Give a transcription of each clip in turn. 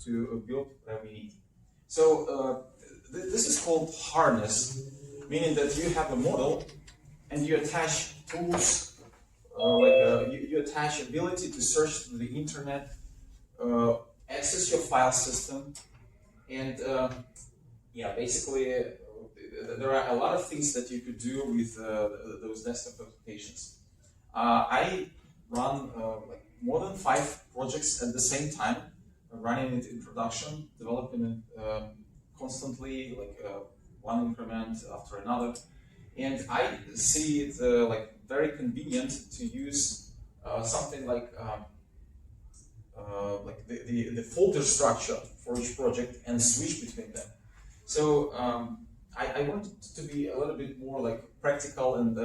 to build whatever we need. So this is called harness, meaning that you have a model and you attach tools, you attach ability to search through the internet, access your file system, and yeah, basically there are a lot of things that you could do with those desktop applications. I run like more than 5 projects at the same time, running it in production, developing it constantly, like one increment after another. And I see it like very convenient to use something like the folder structure for each project and switch between them. So I want it to be a little bit more like practical and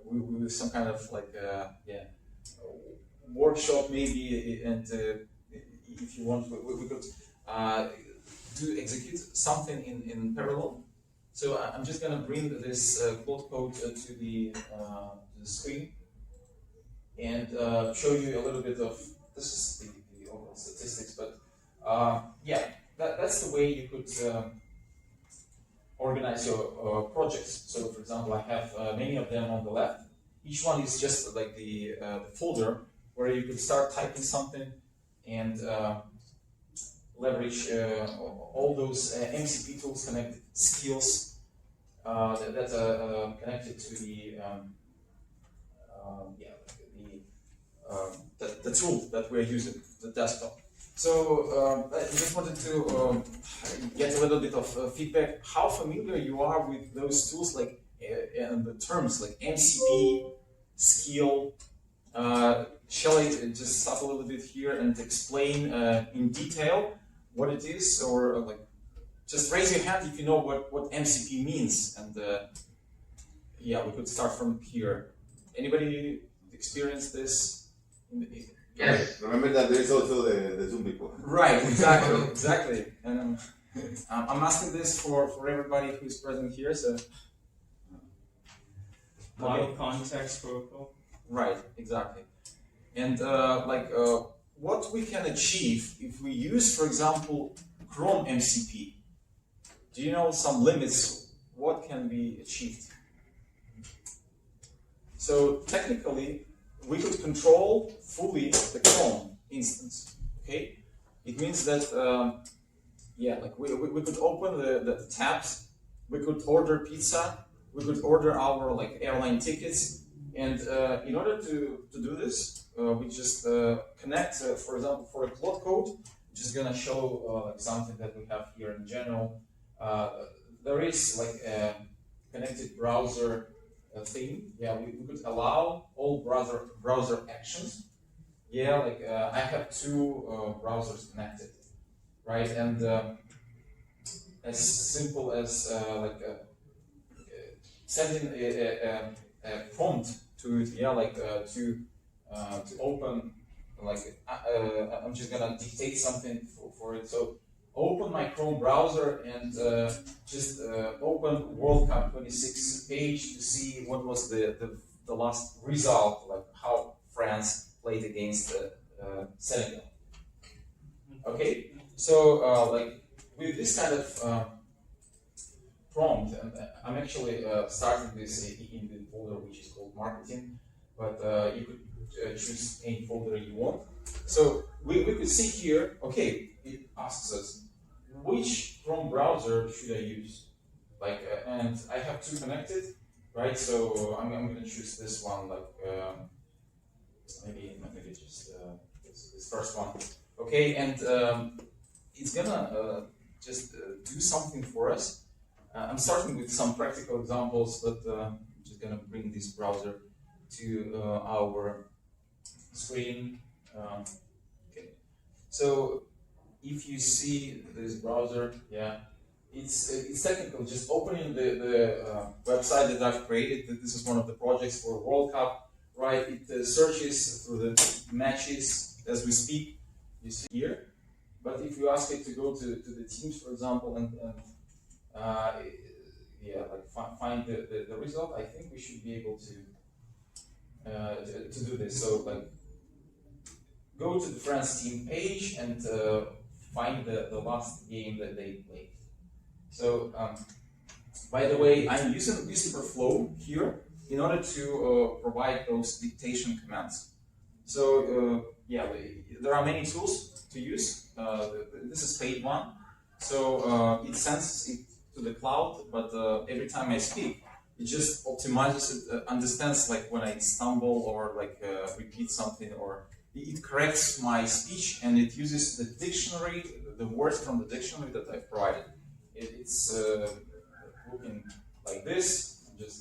with some kind of like workshop maybe, and if you want, we could execute something in parallel. So I'm just going to bring this Claude Code to the screen and show you a little bit of, this is the overall statistics, but yeah, that's the way you could organize your projects. So for example, I have many of them on the left. Each one is just like the folder where you could start typing something and leverage all those MCP tools, connected skills that are connected to the tool that we're using, the desktop. So I just wanted to get a little bit of feedback, how familiar you are with those tools, like and the terms like MCP, skill. Shall I just stop a little bit here and explain in detail what it is, or like just raise your hand if you know what MCP means, and yeah, we could start from here. Anybody experience this? Yes. Remember that there is also the Zoom people. Right, exactly, exactly. And I'm asking this for everybody who's present here. So model context protocol. Right, exactly. And what we can achieve if we use, for example, Chrome MCP. Do you know some limits? What can be achieved? So technically, we could control fully the Chrome instance. Okay, it means that yeah, like we could open the tabs, we could order pizza, we could order our like airline tickets, and in order to do this, we just connect, for example, for a Claude Code, which is gonna show like something that we have here in general. There is like a connected browser thing. Yeah, we could allow all browser actions. Yeah, like I have 2 browsers connected, right? And as simple as like sending a prompt to it. Yeah, like to open. Like I'm just gonna dictate something for it. So open my Chrome browser and just open World Cup 26 page to see what was the last result, like how France played against Senegal. Okay, so like with this kind of prompt, and I'm actually starting this in the folder which is called marketing, but you could choose any folder you want. So we could see here, okay, it asks us, which Chrome browser should I use? Like, and I have 2 connected, right? So I'm going to choose this one, like maybe just this first one. Okay, and it's gonna just do something for us. I'm starting with some practical examples, but I'm just gonna bring this browser to our screen. Okay, so if you see this browser, yeah, it's technical. Just opening the website that I've created. This is one of the projects for World Cup, right? It searches through the matches as we speak. You see here, but if you ask it to go to the teams, for example, and yeah, like find the result, I think we should be able to do this. So like, go to the France team page and find the last game that they played. So, by the way, I'm using Flow here in order to provide those dictation commands. So, yeah, there are many tools to use. This is paid one. So it sends it to the cloud, but every time I speak, it just optimizes it, understands like when I stumble or like repeat something, or it corrects my speech, and it uses the dictionary, the words from the dictionary that I've provided. It's looking like this. I'm just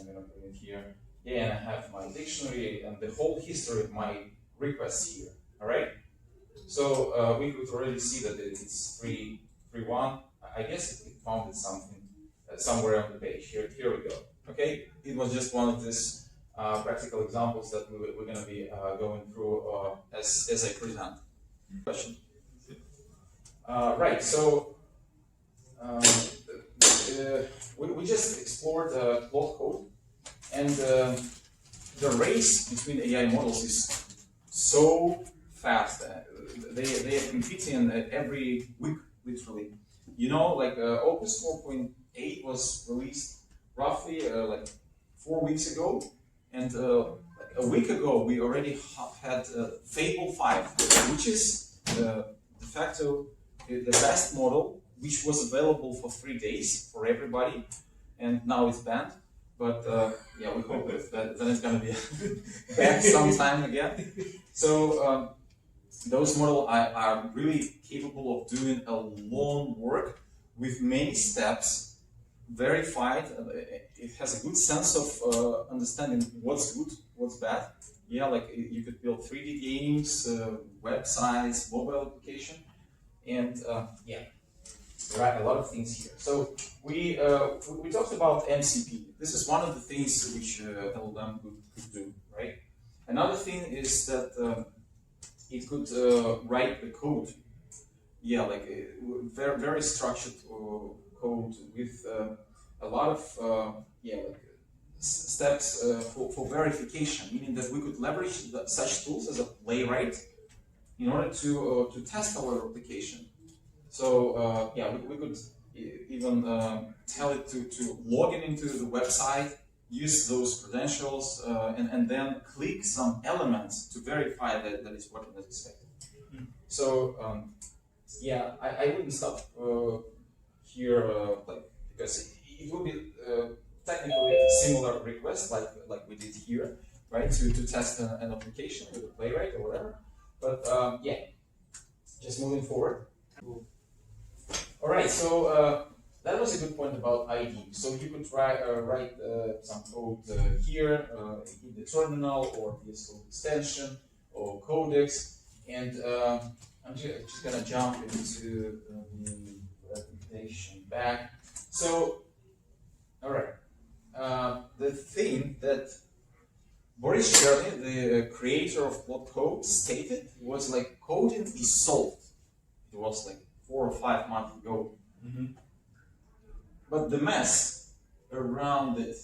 gonna put it here. Yeah, and I have my dictionary and the whole history of my requests here. All right. So we could already see that it's 3.1. I guess it found something somewhere on the page. Here we go. Okay, it was just one of these practical examples that we're going to be going through as I present. Question. Right. So we just explored Claude Code, and the race between AI models is so fast. They are competing every week, literally. You know, like Opus 4.8 was released roughly like 4 weeks ago, and like a week ago we already had Fable 5, which is de facto the best model, which was available for 3 days for everybody, and now it's banned. But yeah, we hope that it's gonna be back sometime again. So those models are really capable of doing a long work with many steps, verified. It has a good sense of understanding what's good, what's bad. Yeah, like you could build 3D games, websites, mobile application, and yeah, there are a lot of things here. So we talked about MCP. This is one of the things which LLM could do, right? Another thing is that it could write the code. Yeah, like very, very structured code with a lot of yeah, like steps for verification, meaning that we could leverage such tools as a playwright in order to test our application. So yeah, we could even tell it to log in into the website, use those credentials, and then click some elements to verify that it's working as expected. So yeah, I wouldn't stop here, like, because it would be technically a similar request like we did here, right? To test an application with a playwright or whatever. But yeah, just moving forward. All right, so that was a good point about ID. So you could write some code here in the terminal or VS Code extension or codecs, and I'm just gonna jump into the presentation back. So, all right, the thing that Boris Cherny, the creator of Claude Code, stated was like coding is solved. It was like 4 or 5 months ago. Mm-hmm. But the mess around it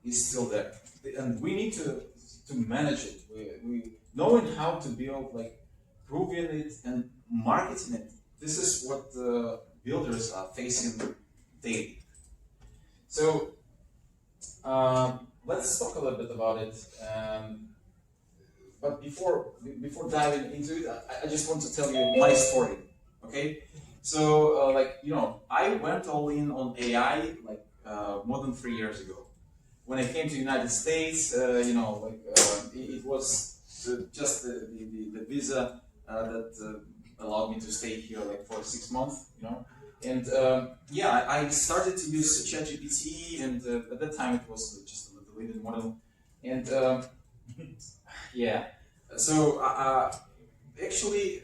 is still there, and we need to manage it. We knowing how to build, like proving it and marketing it. This is what the builders are facing daily. So let's talk a little bit about it. But before diving into it, I just want to tell you my story. Okay. So, like, you know, I went all in on AI like more than 3 years ago. When I came to the United States, you know, like it was just the visa that allowed me to stay here like for 6 months, you know. And yeah, I started to use ChatGPT, and at that time it was just a deleted model. And yeah, so actually,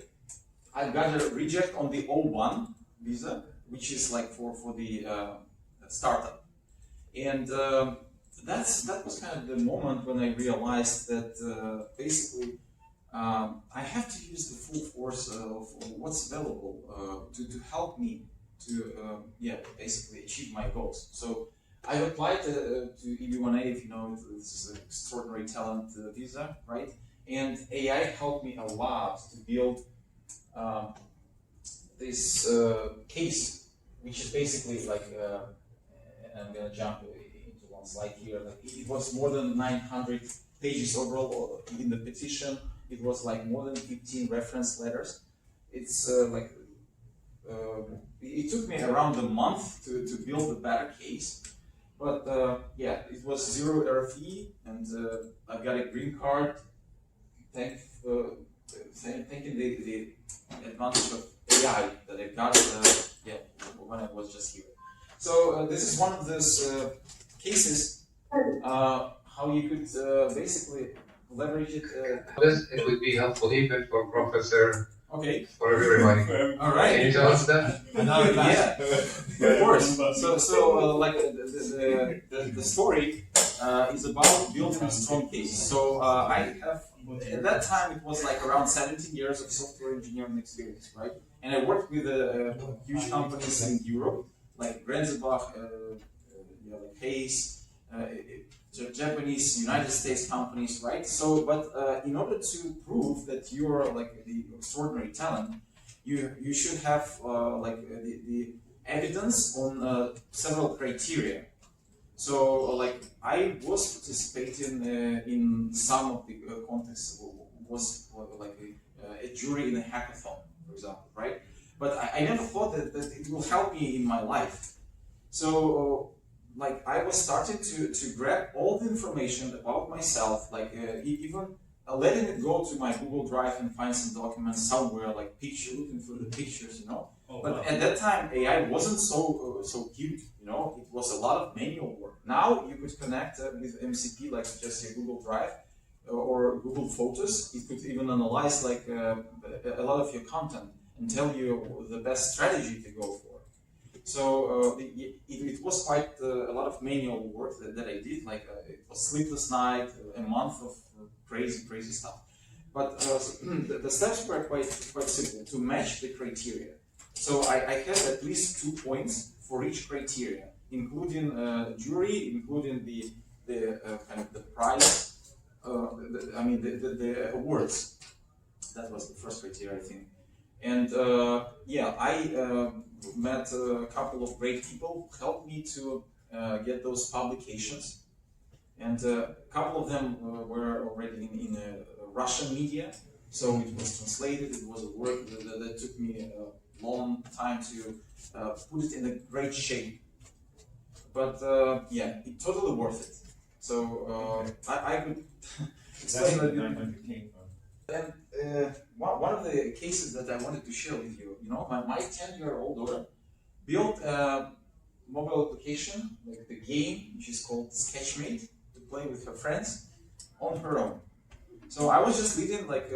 I got a reject on the O1 visa, which is like for the startup, and that was kind of the moment when I realized that basically I have to use the full force of what's available to help me to yeah, basically achieve my goals. So I applied to EB1A, if you know, this is an extraordinary talent visa, right? And AI helped me a lot to build this case, which is basically like, I'm gonna jump into one slide here. Like it was more than 900 pages overall in the petition. It was like more than 15 reference letters. It's it took me around a month to build a better case. But yeah, it was 0 RFE, and I got a green card. Thanking the advantage of AI that I got yeah, when I was just here. So this is one of those cases how you could basically leverage it. It would be helpful even for Professor. Okay. For everybody. All right. Can you tell us that? Yeah, of course. So like the story is about building a strong case. So I have, at that time it was like around 17 years of software engineering experience, right? And I worked with huge companies in Europe, like Grenzebach, Hayes, Japanese, United States companies, right? So, but in order to prove that you are like the extraordinary talent, you should have like the evidence on several criteria. So, like I was participating in some of the contests, was like a jury in a hackathon, for example, right? But I never thought that it will help me in my life. So. Like I was starting to grab all the information about myself, like even letting it go to my Google Drive and find some documents somewhere, like looking for the pictures, you know. Oh, but wow. At that time, AI wasn't so cute, you know. It was a lot of manual work. Now you could connect with MCP, like just your Google Drive or Google Photos. It could even analyze like a lot of your content and tell you the best strategy to go for. So it was quite a lot of manual work that I did, like it was sleepless night, a month of crazy stuff. But the steps were quite simple to match the criteria. So I had at least 2 points for each criteria, including jury, including the kind of the prize, the awards. That was the first criteria, I think. And yeah, I met a couple of great people who helped me to get those publications. And a couple of them were already in Russian media, so it was translated. It was a work that took me a long time to put it in a great shape. But yeah, it totally worth it. So I could explain that. And one of the cases that I wanted to share with you, you know, my 10-year-old daughter built a mobile application, like the game, which is called SketchMate, to play with her friends on her own. So I was just leading, like,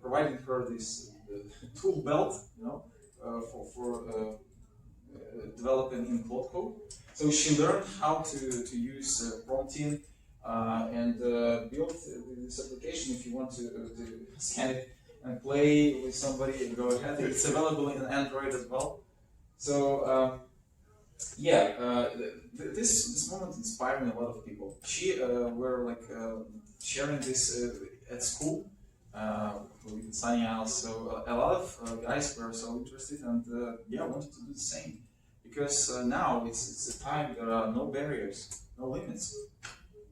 providing her this TOOLBELT, you know, for developing in Claude Code. So she learned how to use prompting and build this application. If you want to scan it and play with somebody, go ahead. It's available in Android as well. So yeah, this moment inspired me a lot of people. She were like sharing this at school with Sanya. So a lot of guys were so interested and yeah, wanted to do the same, because now it's a time there are no barriers, no limits.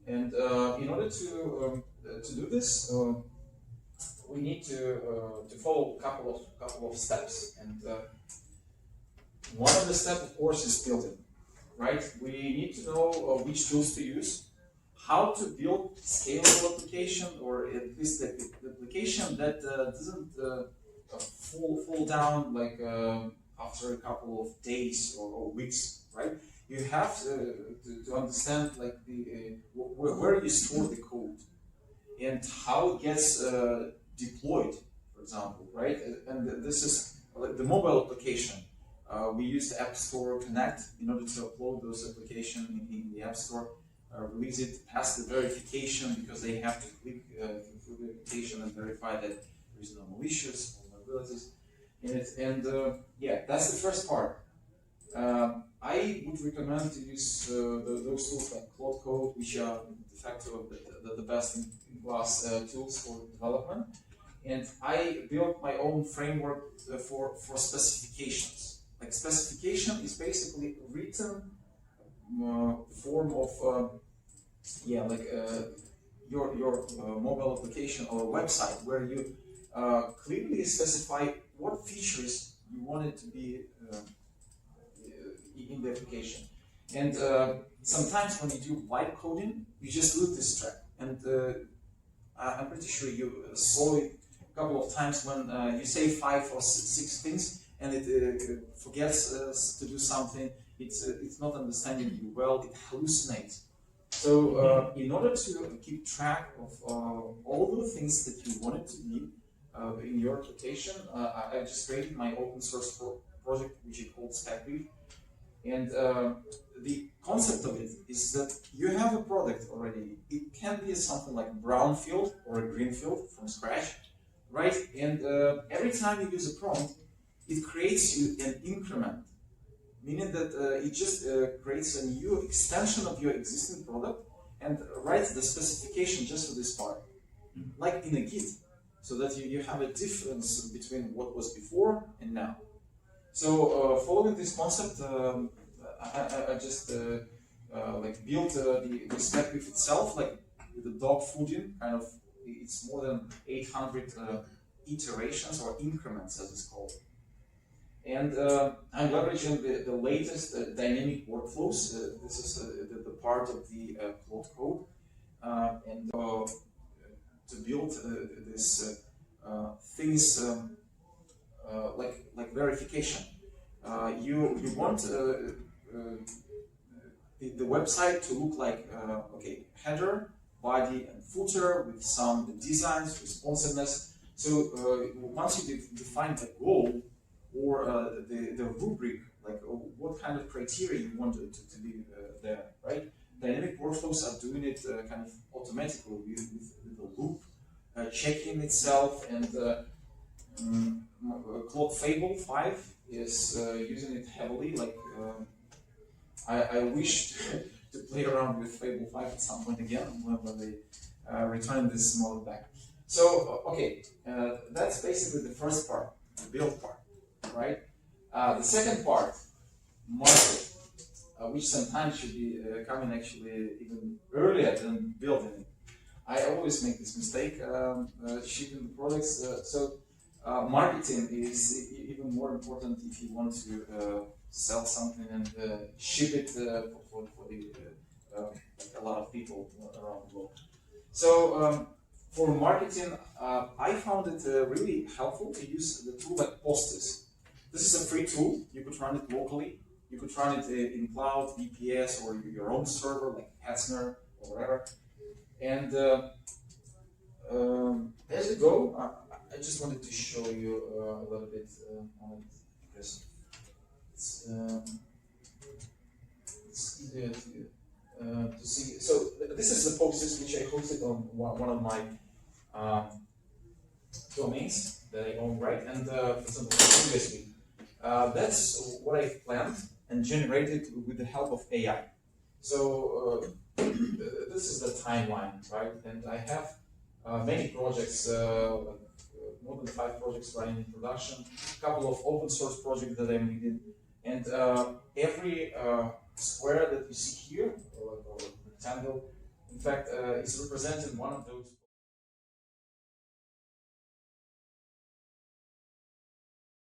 And in order to do this, we need to follow a couple of steps. And one of the steps, of course, is building. Right? We need to know which tools to use, how to build scalable application, or at least the application that doesn't fall down like after a couple of days or weeks. Right? You have to understand like where you store the code and how it gets deployed, for example, right? And this is like the mobile application. We use the App Store Connect in order to upload those applications in the App Store, release it, pass the verification, because they have to click through the application and verify that there is no malicious vulnerabilities in it. And yeah, that's the first part. I would recommend to use those tools like Claude Code, which are de facto the best in class tools for development. and I built my own framework for specifications. Like specification is basically written form of your mobile application or website where you clearly specify what features you want it to be in the application. And sometimes when you do live coding, you just lose this track. And I'm pretty sure you saw it a couple of times when you say 5 or 6 things and it forgets to do something. It's not understanding you well. It hallucinates. So in order to keep track of all the things that you want it to be in your application, I just created my open source project, which is called SpecWeave. And the concept of it is that you have a product already. It can be something like brown field or a green field from scratch, right? And every time you use a prompt, it creates you an increment, meaning that it just creates a new extension of your existing product and writes the specification just for this part, like in a Git, so that you have a difference between what was before and now. So following this concept, I just built the SpecWeave itself, like with the Dogfooding kind of. It's more than 800 iterations or increments, as it's called. And I'm leveraging the latest dynamic workflows. This is the part of the Claude Code, and to build this things like verification. You want the website to look like header, body, and footer with some designs, responsiveness. So once you define the goal or the rubric, like what kind of criteria you want to be there, right? Dynamic workflows are doing it kind of automatically with the loop, checking itself, and Claude Fable 5 is using it heavily. Like I wish to play around with Fable 5 at some point again when they return this model back. So that's basically the first part, the build part, right? The second part, market, which sometimes should be coming actually even earlier than building it. I always make this mistake shipping the products. Marketing is even more important if you want to sell something and ship it for a lot of people around the globe. So for marketing, I found it really helpful to use the tool like Posters. This is a free tool. You could run it locally. You could run it in cloud, VPS, or your own server like Hetzner or whatever. And as you go, I just wanted to show you a little bit on it because it's easier to see. So this is the Posters which I hosted on one of my domains that I own, right? And for example, previously, that's what I planned and generated with the help of AI. So this is the timeline, right? And I have many projects, more than 5 projects running in production, a couple of open source projects that I'm leading, and every square that you see here, or rectangle, in fact, is representing one of those.